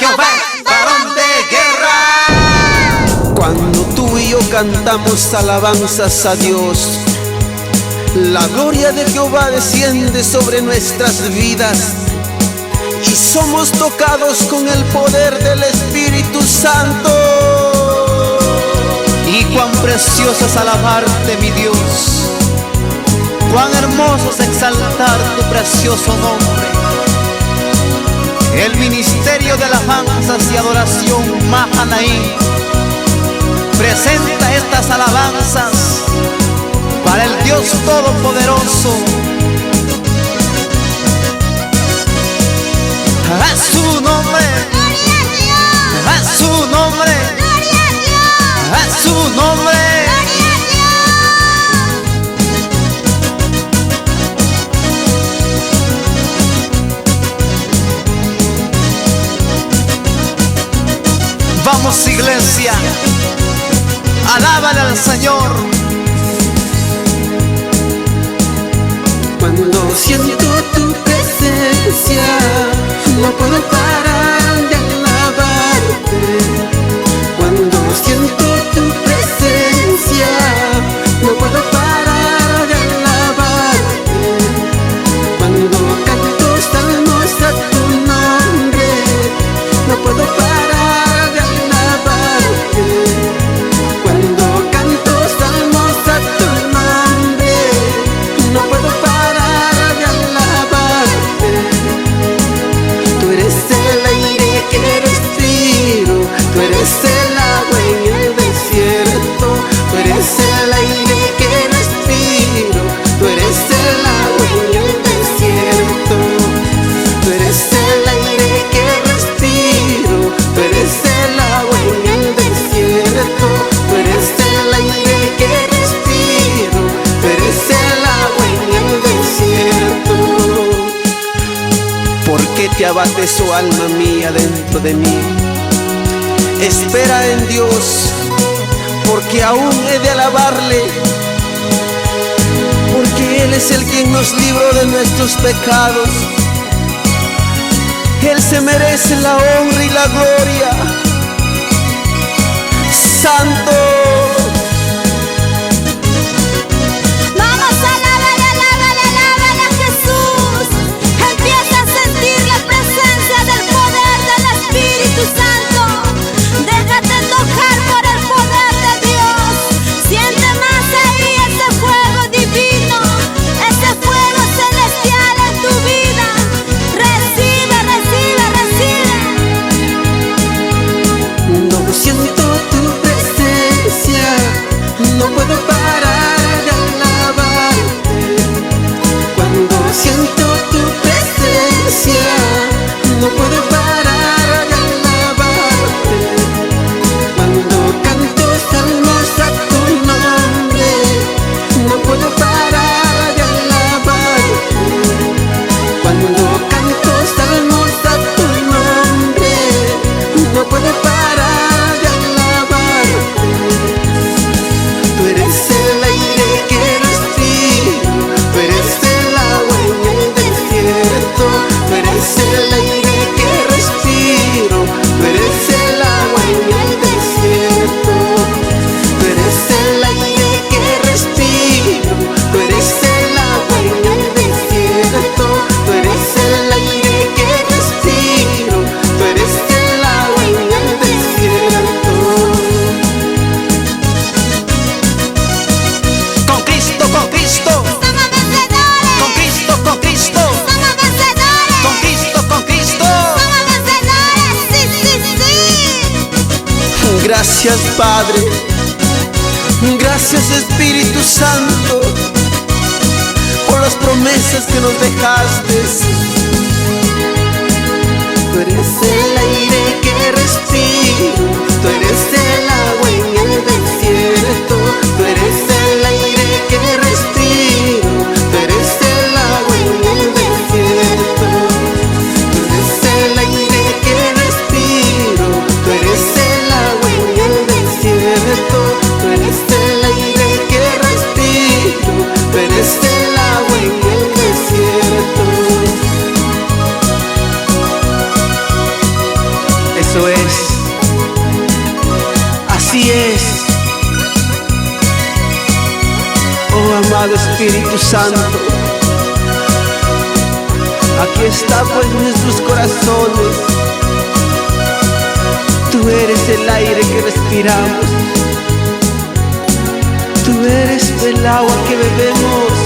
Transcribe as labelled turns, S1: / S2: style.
S1: Jehová, varón de guerra.
S2: Cuando tú y yo cantamos alabanzas a Dios, la gloria de Jehová desciende sobre nuestras vidas y somos tocados con el poder del Espíritu Santo.
S1: Y cuán precioso es alabarte, mi Dios. Cuán hermoso es exaltar tu precioso nombre. El ministerio de alabanzas y adoración Mahanaim presenta estas alabanzas para el Dios Todopoderoso. A su nombre, a su nombre, a su nombre. Vamos, iglesia, alábale al Señor.
S2: Cuando siento tu presencia, no puedo parar de alabarte. Cuando siento tu presencia, no puedo parar de alabarte. Cuando canto salmos a tu nombre, no puedo parar de alabarte. Cuando canto salmos a tu nombre, no puedo parar de alabarte. Tú eres el aire que respiro, tú eres el agua en el desierto. Tú eres el aire que respiro, tú eres el agua en el desierto. Tú eres el aire que respiro, tú eres el agua en el desierto. Tú eres el aire que respiro, tú eres el agua en el desierto. ¿Por qué te abates, oh alma mía, dentro de mí? Espera en Dios, porque aún he de alabarle, porque Él es el quien nos libró de nuestros pecados. Él se merece la honra y la gloria. Santo.
S3: Vamos, alábale, alábale, alábale a Jesús. Empieza a sentir la presencia del poder del Espíritu Santo. Déjate tocar por el poder de Dios. Siente más ahí ese fuego divino, ese fuego celestial en tu vida. Recibe, recibe, recibe.
S2: No siento tu presencia, no puedo parar de alabarte. Cuando siento tu presencia, no puedo parar de alabarte. Cuando canto salmos a tu nombre, no puedo parar de alabarte. Cuando canto salmos a tu nombre, no puedo parar de alabarte. Tú eres el aire que respiro, tú eres el agua en el desierto. Tú eres el aire que respiro, tú eres el agua en el desierto. Tú eres el aire que respiro, tú eres el agua en el desierto. Tú eres el aire que respiro, tú eres el agua en el desierto.
S1: Con Cristo, con Cristo,
S3: Somos vencedores.
S1: con Cristo, con Cristo,
S3: Somos vencedores.
S1: con Cristo, con Cristo.
S3: Somos vencedores. Sí, sí, sí.
S2: Gracias, Padre. Gracias, Espíritu Santo, por las promesas que nos dejaste. Tú eres el aire que respiro, tú eres el agua en el desierto. Tú eres el aire que respiro, tú eres el agua en el desierto. Tú eres el aire que respiro, tú eres el agua en el desierto. Tú eres el aire que respiro, tú eres el agua en el desierto. Así es. Oh amado Espíritu Santo, aquí está pues nuestros corazones. Tú eres el aire que respiramos, tú eres el agua que bebemos.